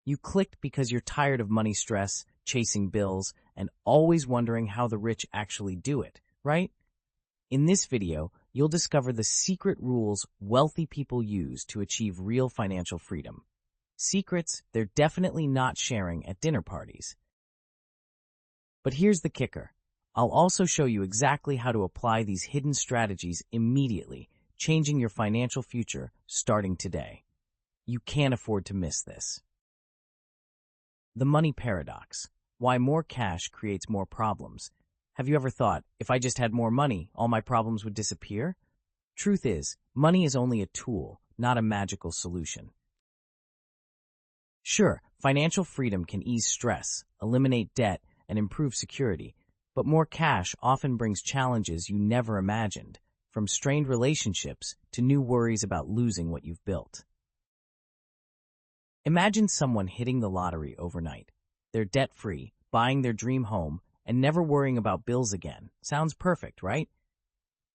You clicked because you're tired of money stress, chasing bills, and always wondering how the rich actually do it, right? In this video, you'll discover the secret rules wealthy people use to achieve real financial freedom. Secrets they're definitely not sharing at dinner parties. But here's the kicker. I'll also show you exactly how to apply these hidden strategies immediately, changing your financial future starting today. You can't afford to miss this. The money paradox. Why more cash creates more problems. Have you ever thought, if I just had more money, all my problems would disappear? Truth is, money is only a tool, not a magical solution. Sure, financial freedom can ease stress, eliminate debt, and improve security, but more cash often brings challenges you never imagined, from strained relationships to new worries about losing what you've built. Imagine someone hitting the lottery overnight. They're debt-free, buying their dream home, and never worrying about bills again. Sounds perfect, right?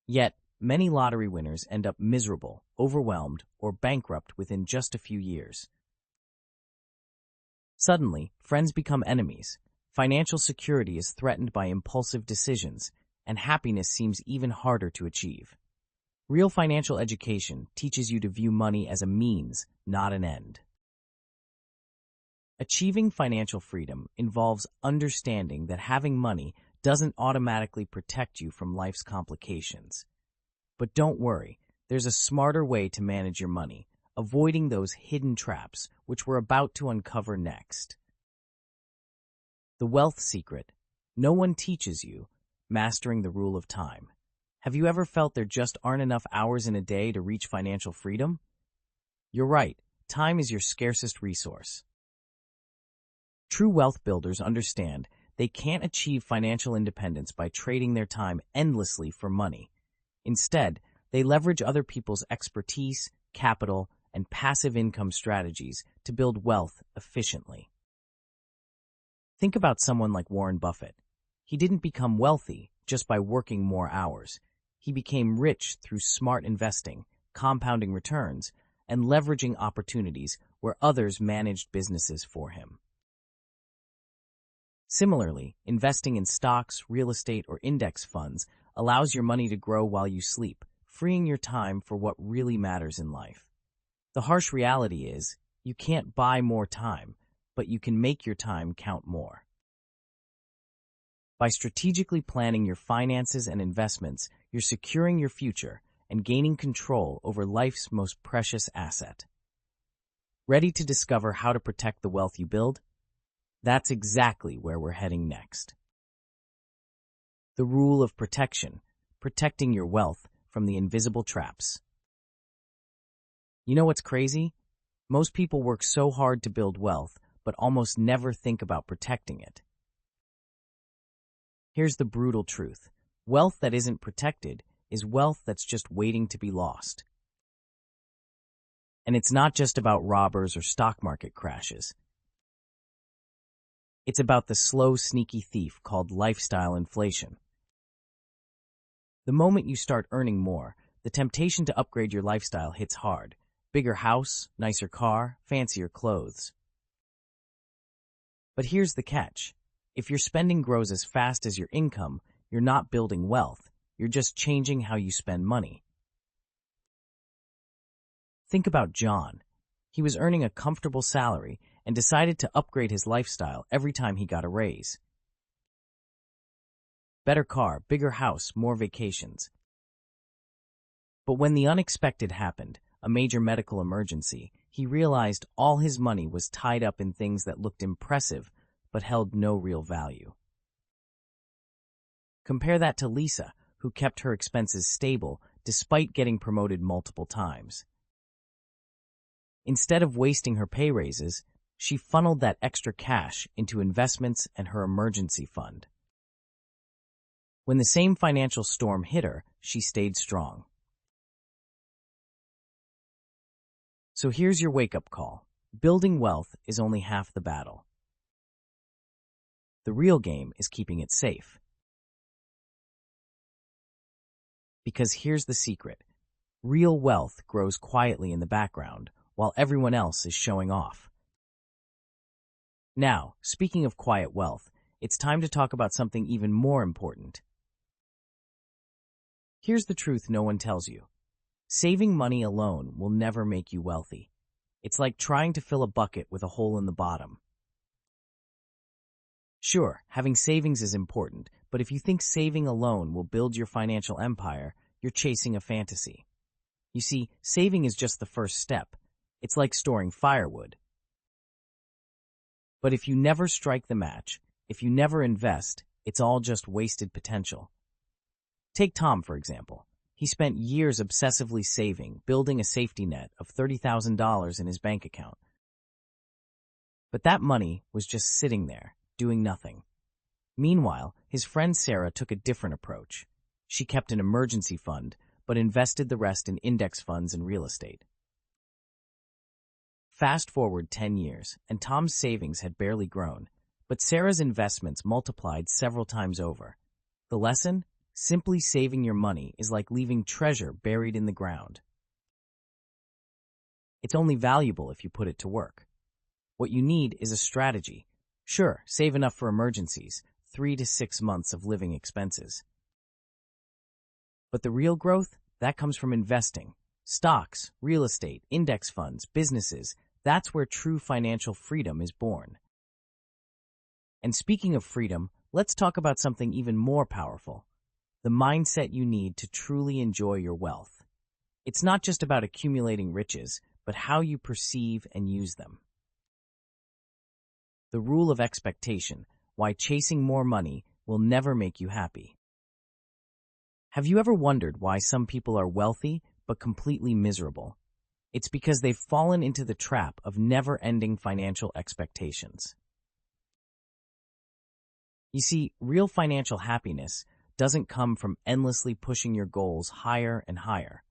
Yet, many lottery winners end up miserable, overwhelmed, or bankrupt within just a few years. Suddenly, friends become enemies, financial security is threatened by impulsive decisions, and happiness seems even harder to achieve. Real financial education teaches you to view money as a means, not an end. Achieving financial freedom involves understanding that having money doesn't automatically protect you from life's complications. But don't worry, there's a smarter way to manage your money, avoiding those hidden traps, which we're about to uncover next. The wealth secret. No one teaches you. Mastering the rule of time. Have you ever felt there just aren't enough hours in a day to reach financial freedom? You're right, time is your scarcest resource. True wealth builders understand they can't achieve financial independence by trading their time endlessly for money. Instead, they leverage other people's expertise, capital, and passive income strategies to build wealth efficiently. Think about someone like Warren Buffett. He didn't become wealthy just by working more hours. He became rich through smart investing, compounding returns, and leveraging opportunities where others managed businesses for him. Similarly, investing in stocks, real estate, or index funds allows your money to grow while you sleep, freeing your time for what really matters in life. The harsh reality is, you can't buy more time, but you can make your time count more. By strategically planning your finances and investments, you're securing your future and gaining control over life's most precious asset. Ready to discover how to protect the wealth you build? That's exactly where we're heading next. The rule of protection, protecting your wealth from the invisible traps. You know what's crazy? Most people work so hard to build wealth, but almost never think about protecting it. Here's the brutal truth. Wealth that isn't protected is wealth that's just waiting to be lost. And it's not just about robbers or stock market crashes. It's about the slow, sneaky thief called lifestyle inflation. The moment you start earning more, the temptation to upgrade your lifestyle hits hard. Bigger house, nicer car, fancier clothes. But here's the catch. If your spending grows as fast as your income, you're not building wealth. You're just changing how you spend money. Think about John. He was earning a comfortable salary and decided to upgrade his lifestyle every time he got a raise. Better car, bigger house, more vacations. But when the unexpected happened, a major medical emergency, he realized all his money was tied up in things that looked impressive but held no real value. Compare that to Lisa, who kept her expenses stable despite getting promoted multiple times. Instead of wasting her pay raises, she funneled that extra cash into investments and her emergency fund. When the same financial storm hit her, she stayed strong. So here's your wake-up call. Building wealth is only half the battle. The real game is keeping it safe. Because here's the secret. Real wealth grows quietly in the background while everyone else is showing off. Now, speaking of quiet wealth, it's time to talk about something even more important. Here's the truth no one tells you. Saving money alone will never make you wealthy. It's like trying to fill a bucket with a hole in the bottom. Sure, having savings is important, but if you think saving alone will build your financial empire, you're chasing a fantasy. You see, saving is just the first step. It's like storing firewood. But if you never strike the match, if you never invest, it's all just wasted potential. Take Tom, for example. He spent years obsessively saving, building a safety net of $30,000 in his bank account. But that money was just sitting there, doing nothing. Meanwhile, his friend Sarah took a different approach. She kept an emergency fund, but invested the rest in index funds and real estate. Fast forward 10 years, and Tom's savings had barely grown, but Sarah's investments multiplied several times over. The lesson? Simply saving your money is like leaving treasure buried in the ground. It's only valuable if you put it to work. What you need is a strategy. Sure, save enough for emergencies, 3 to 6 months of living expenses. But the real growth, that comes from investing. Stocks, real estate, index funds, businesses, that's where true financial freedom is born. And speaking of freedom, let's talk about something even more powerful. The mindset you need to truly enjoy your wealth. It's not just about accumulating riches, but how you perceive and use them. The rule of expectation, why chasing more money will never make you happy. Have you ever wondered why some people are wealthy but completely miserable? It's because they've fallen into the trap of never-ending financial expectations. You see, real financial happiness doesn't come from endlessly pushing your goals higher and higher.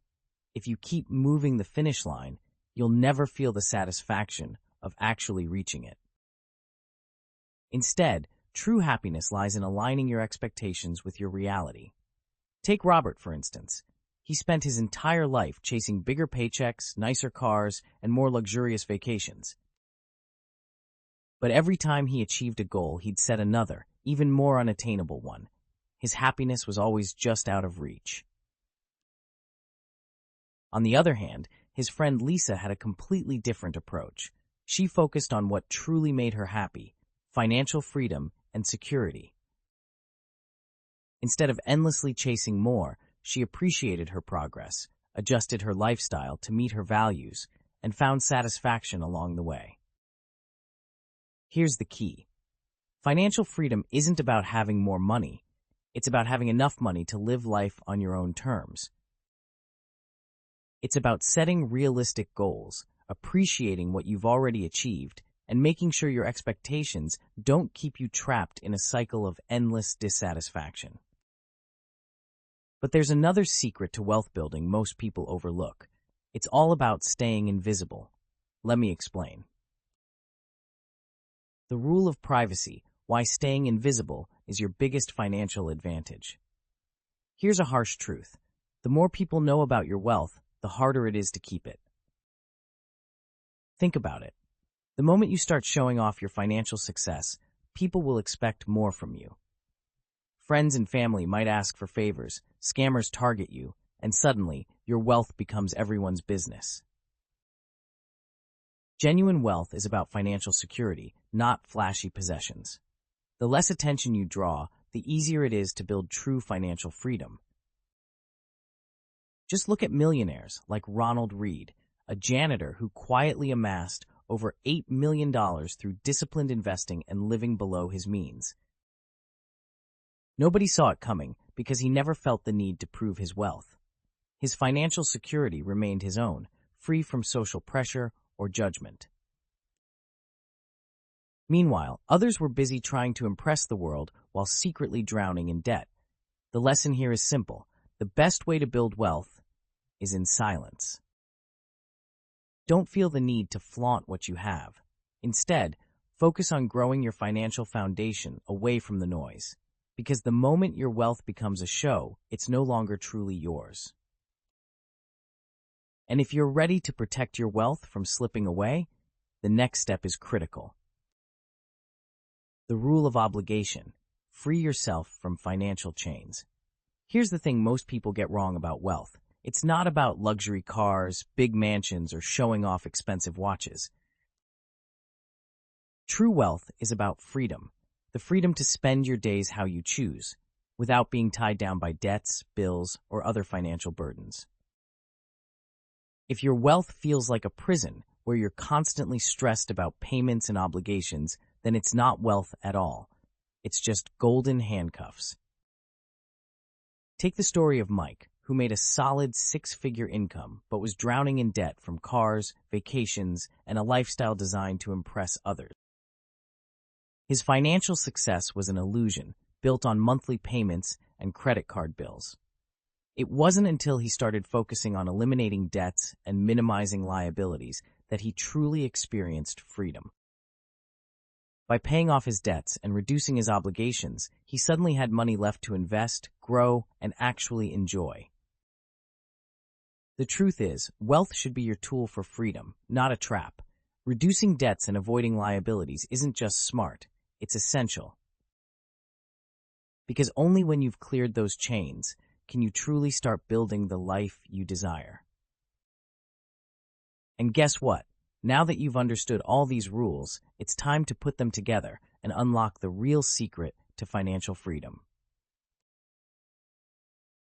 If you keep moving the finish line, you'll never feel the satisfaction of actually reaching it. Instead, true happiness lies in aligning your expectations with your reality. Take Robert, for instance. He spent his entire life chasing bigger paychecks, nicer cars, and more luxurious vacations. But every time he achieved a goal, he'd set another, even more unattainable one. His happiness was always just out of reach. On the other hand, his friend Lisa had a completely different approach. She focused on what truly made her happy: financial freedom and security. Instead of endlessly chasing more, she appreciated her progress, adjusted her lifestyle to meet her values, and found satisfaction along the way. Here's the key. Financial freedom isn't about having more money. It's about having enough money to live life on your own terms. It's about setting realistic goals, appreciating what you've already achieved, and making sure your expectations don't keep you trapped in a cycle of endless dissatisfaction. But there's another secret to wealth building most people overlook. It's all about staying invisible. Let me explain. The rule of privacy, why staying invisible is your biggest financial advantage. Here's a harsh truth. The more people know about your wealth, the harder it is to keep it. Think about it. The moment you start showing off your financial success, people will expect more from you. Friends and family might ask for favors, scammers target you, and suddenly, your wealth becomes everyone's business. Genuine wealth is about financial security, not flashy possessions. The less attention you draw, the easier it is to build true financial freedom. Just look at millionaires like Ronald Read, a janitor who quietly amassed over $8 million through disciplined investing and living below his means. Nobody saw it coming because he never felt the need to prove his wealth. His financial security remained his own, free from social pressure or judgment. Meanwhile, others were busy trying to impress the world while secretly drowning in debt. The lesson here is simple. The best way to build wealth is in silence. Don't feel the need to flaunt what you have. Instead, focus on growing your financial foundation away from the noise. Because the moment your wealth becomes a show, it's no longer truly yours. And if you're ready to protect your wealth from slipping away, the next step is critical. The rule of obligation. Free yourself from financial chains. Here's the thing most people get wrong about wealth. It's not about luxury cars, big mansions, or showing off expensive watches. True wealth is about freedom. The freedom to spend your days how you choose, without being tied down by debts, bills, or other financial burdens. If your wealth feels like a prison, where you're constantly stressed about payments and obligations, then it's not wealth at all. It's just golden handcuffs. Take the story of Mike, who made a solid six-figure income but was drowning in debt from cars, vacations, and a lifestyle designed to impress others. His financial success was an illusion, built on monthly payments and credit card bills. It wasn't until he started focusing on eliminating debts and minimizing liabilities that he truly experienced freedom. By paying off his debts and reducing his obligations, he suddenly had money left to invest, grow, and actually enjoy. The truth is, wealth should be your tool for freedom, not a trap. Reducing debts and avoiding liabilities isn't just smart, it's essential. Because only when you've cleared those chains can you truly start building the life you desire. And guess what? Now that you've understood all these rules, it's time to put them together and unlock the real secret to financial freedom.